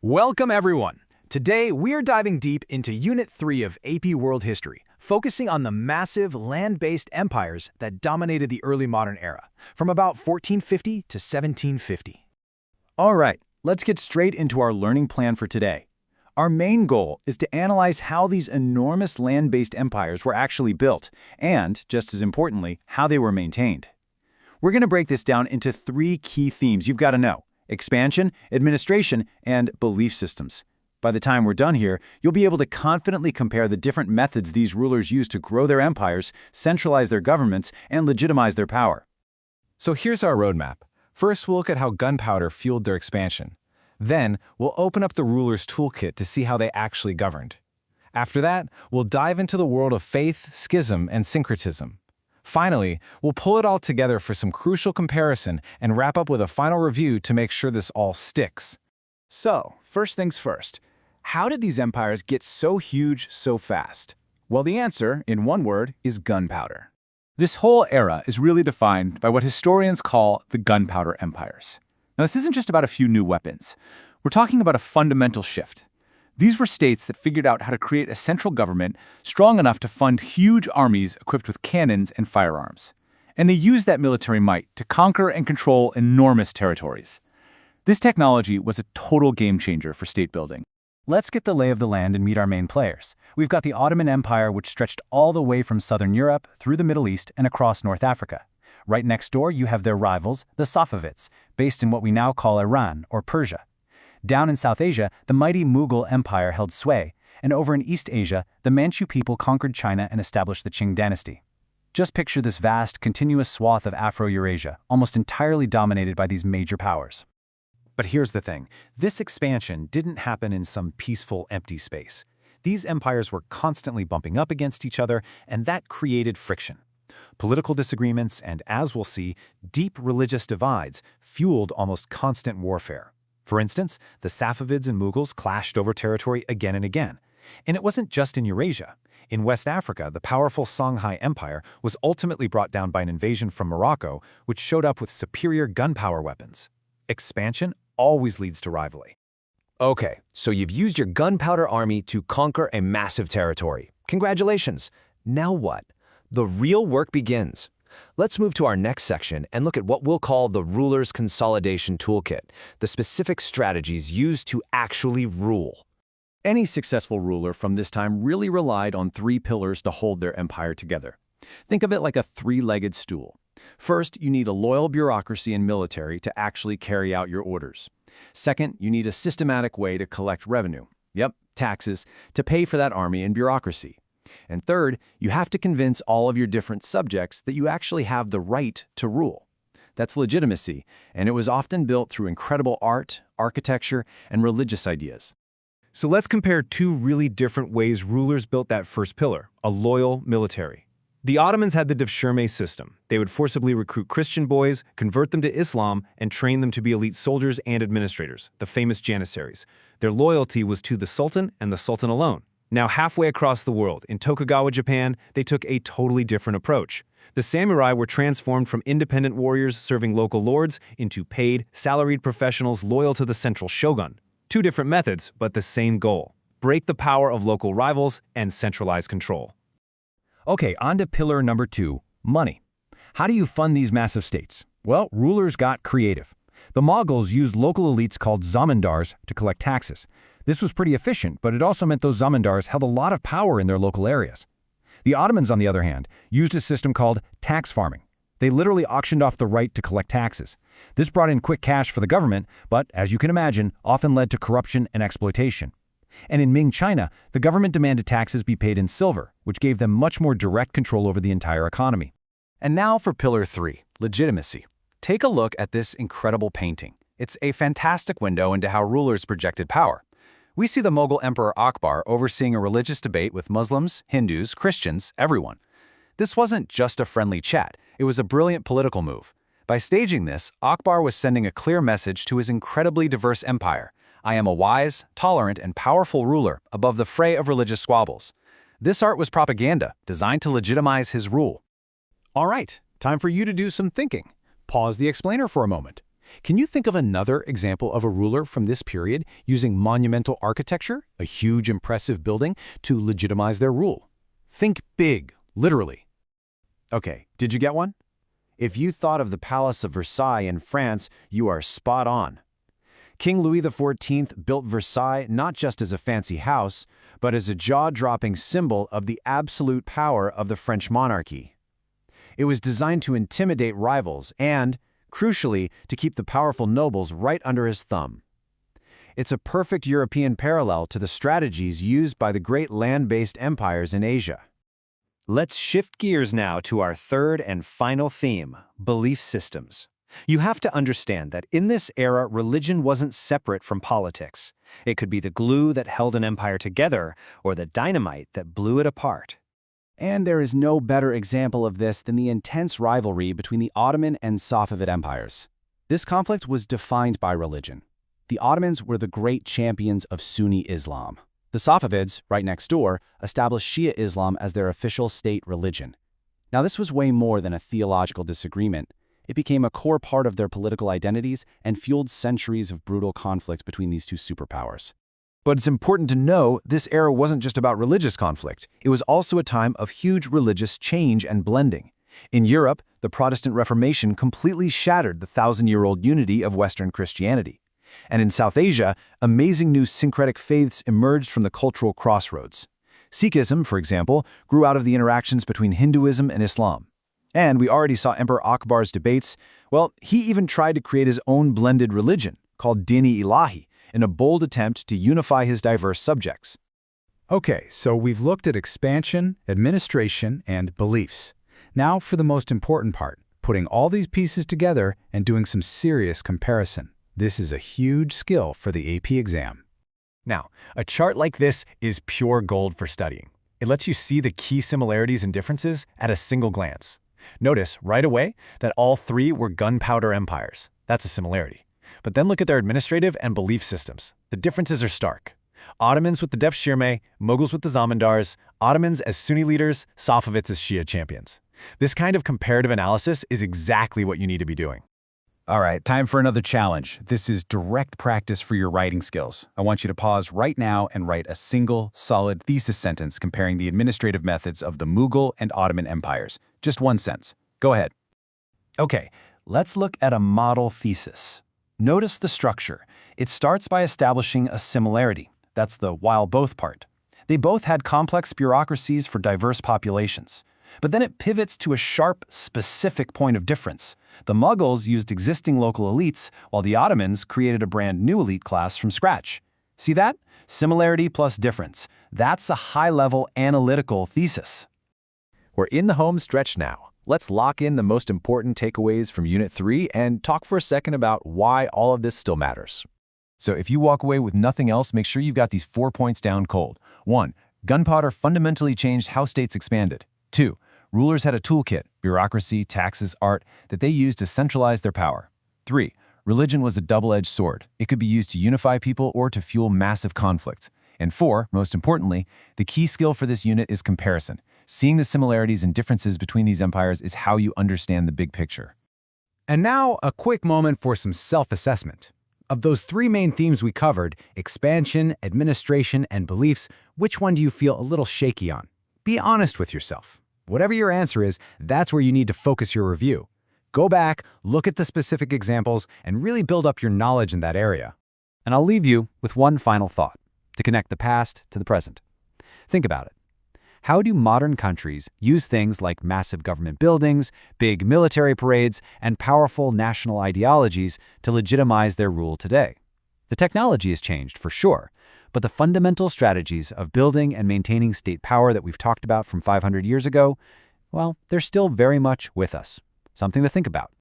Welcome everyone! Today we're diving deep into Unit 3 of AP World History, focusing on the massive land-based empires that dominated the early modern era, from about 1450 to 1750. Alright, let's get straight into our learning plan for today. Our main goal is to analyze how these enormous land-based empires were actually built, and, just as importantly, how they were maintained. We're going to break this down into three key themes you've got to know: expansion, administration, and belief systems. By the time we're done here, you'll be able to confidently compare the different methods these rulers used to grow their empires, centralize their governments, and legitimize their power. So here's our roadmap. First, we'll look at how gunpowder fueled their expansion. Then, we'll open up the ruler's toolkit to see how they actually governed. After that, we'll dive into the world of faith, schism, and syncretism. Finally, we'll pull it all together for some crucial comparison and wrap up with a final review to make sure this all sticks. So, first things first, how did these empires get so huge so fast? Well, the answer, in one word, is gunpowder. This whole era is really defined by what historians call the Gunpowder Empires. Now, this isn't just about a few new weapons. We're talking about a fundamental shift. These were states that figured out how to create a central government strong enough to fund huge armies equipped with cannons and firearms. And they used that military might to conquer and control enormous territories. This technology was a total game changer for state building. Let's get the lay of the land and meet our main players. We've got the Ottoman Empire, which stretched all the way from southern Europe, through the Middle East, and across North Africa. Right next door, you have their rivals, the Safavids, based in what we now call Iran or Persia. Down in South Asia, the mighty Mughal Empire held sway, and over in East Asia, the Manchu people conquered China and established the Qing dynasty. Just picture this vast, continuous swath of Afro-Eurasia, almost entirely dominated by these major powers. But here's the thing, this expansion didn't happen in some peaceful, empty space. These empires were constantly bumping up against each other, and that created friction. Political disagreements and, as we'll see, deep religious divides fueled almost constant warfare. For instance, the Safavids and Mughals clashed over territory again and again. And it wasn't just in Eurasia. In West Africa, the powerful Songhai Empire was ultimately brought down by an invasion from Morocco, which showed up with superior gunpowder weapons. Expansion always leads to rivalry. Okay, so you've used your gunpowder army to conquer a massive territory. Congratulations! Now what? The real work begins. Let's move to our next section and look at what we'll call the ruler's consolidation toolkit, the specific strategies used to actually rule. Any successful ruler from this time really relied on three pillars to hold their empire together. Think of it like a three-legged stool. First, you need a loyal bureaucracy and military to actually carry out your orders. Second, you need a systematic way to collect revenue. Yep, taxes, to pay for that army and bureaucracy. And third, you have to convince all of your different subjects that you actually have the right to rule. That's legitimacy, and it was often built through incredible art, architecture, and religious ideas. So let's compare two really different ways rulers built that first pillar, a loyal military. The Ottomans had the Devshirme system. They would forcibly recruit Christian boys, convert them to Islam, and train them to be elite soldiers and administrators, the famous Janissaries. Their loyalty was to the Sultan and the Sultan alone. Now, halfway across the world, in Tokugawa, Japan, they took a totally different approach. The samurai were transformed from independent warriors serving local lords into paid, salaried professionals loyal to the central shogun. Two different methods, but the same goal: break the power of local rivals and centralize control. Okay, on to pillar number 2, money. How do you fund these massive states? Well, rulers got creative. The Mongols used local elites called Zamindars to collect taxes. This was pretty efficient, but it also meant those Zamindars held a lot of power in their local areas. The Ottomans, on the other hand, used a system called tax farming. They literally auctioned off the right to collect taxes. This brought in quick cash for the government, but, as you can imagine, often led to corruption and exploitation. And in Ming China, the government demanded taxes be paid in silver, which gave them much more direct control over the entire economy. And now for pillar 3, legitimacy. Take a look at this incredible painting. It's a fantastic window into how rulers projected power. We see the Mughal Emperor Akbar overseeing a religious debate with Muslims, Hindus, Christians, everyone. This wasn't just a friendly chat, it was a brilliant political move. By staging this, Akbar was sending a clear message to his incredibly diverse empire: I am a wise, tolerant, and powerful ruler above the fray of religious squabbles. This art was propaganda, designed to legitimize his rule. All right, time for you to do some thinking. Pause the explainer for a moment. Can you think of another example of a ruler from this period using monumental architecture, a huge impressive building, to legitimize their rule? Think big, literally. Okay, did you get one? If you thought of the Palace of Versailles in France, you are spot on. King Louis XIV built Versailles not just as a fancy house, but as a jaw-dropping symbol of the absolute power of the French monarchy. It was designed to intimidate rivals and, crucially, to keep the powerful nobles right under his thumb. It's a perfect European parallel to the strategies used by the great land-based empires in Asia. Let's shift gears now to our third and final theme, belief systems. You have to understand that in this era, religion wasn't separate from politics. It could be the glue that held an empire together or the dynamite that blew it apart. And there is no better example of this than the intense rivalry between the Ottoman and Safavid empires. This conflict was defined by religion. The Ottomans were the great champions of Sunni Islam. The Safavids, right next door, established Shia Islam as their official state religion. Now, this was way more than a theological disagreement. It became a core part of their political identities and fueled centuries of brutal conflict between these two superpowers. But it's important to know this era wasn't just about religious conflict. It was also a time of huge religious change and blending. In Europe, the Protestant Reformation completely shattered the thousand-year-old unity of Western Christianity. And in South Asia, amazing new syncretic faiths emerged from the cultural crossroads. Sikhism, for example, grew out of the interactions between Hinduism and Islam. And we already saw Emperor Akbar's debates. Well, he even tried to create his own blended religion, called Dini Ilahi, in a bold attempt to unify his diverse subjects. Okay, so we've looked at expansion, administration, and beliefs. Now for the most important part, putting all these pieces together and doing some serious comparison. This is a huge skill for the AP exam. Now, a chart like this is pure gold for studying. It lets you see the key similarities and differences at a single glance. Notice right away that all three were gunpowder empires. That's a similarity. But then look at their administrative and belief systems. The differences are stark. Ottomans with the Devshirme, Mughals with the Zamindars, Ottomans as Sunni leaders, Safavids as Shia champions. This kind of comparative analysis is exactly what you need to be doing. All right, time for another challenge. This is direct practice for your writing skills. I want you to pause right now and write a single, solid thesis sentence comparing the administrative methods of the Mughal and Ottoman empires. Just one sentence. Go ahead. Okay, let's look at a model thesis. Notice the structure. It starts by establishing a similarity. That's the while both part. They both had complex bureaucracies for diverse populations. But then it pivots to a sharp, specific point of difference. The Mughals used existing local elites, while the Ottomans created a brand new elite class from scratch. See that? Similarity plus difference. That's a high-level analytical thesis. We're in the home stretch now. Let's lock in the most important takeaways from Unit 3 and talk for a second about why all of this still matters. So if you walk away with nothing else, make sure you've got these 4 points down cold. 1. Gunpowder fundamentally changed how states expanded. 2. Rulers had a toolkit, bureaucracy, taxes, art, that they used to centralize their power. 3. Religion was a double-edged sword. It could be used to unify people or to fuel massive conflicts. And 4, most importantly, the key skill for this unit is comparison. Seeing the similarities and differences between these empires is how you understand the big picture. And now, a quick moment for some self-assessment. Of those 3 main themes we covered, expansion, administration, and beliefs, which one do you feel a little shaky on? Be honest with yourself. Whatever your answer is, that's where you need to focus your review. Go back, look at the specific examples, and really build up your knowledge in that area. And I'll leave you with one final thought, to connect the past to the present. Think about it. How do modern countries use things like massive government buildings, big military parades, and powerful national ideologies to legitimize their rule today? The technology has changed, for sure, but the fundamental strategies of building and maintaining state power that we've talked about from 500 years ago, well, they're still very much with us. Something to think about.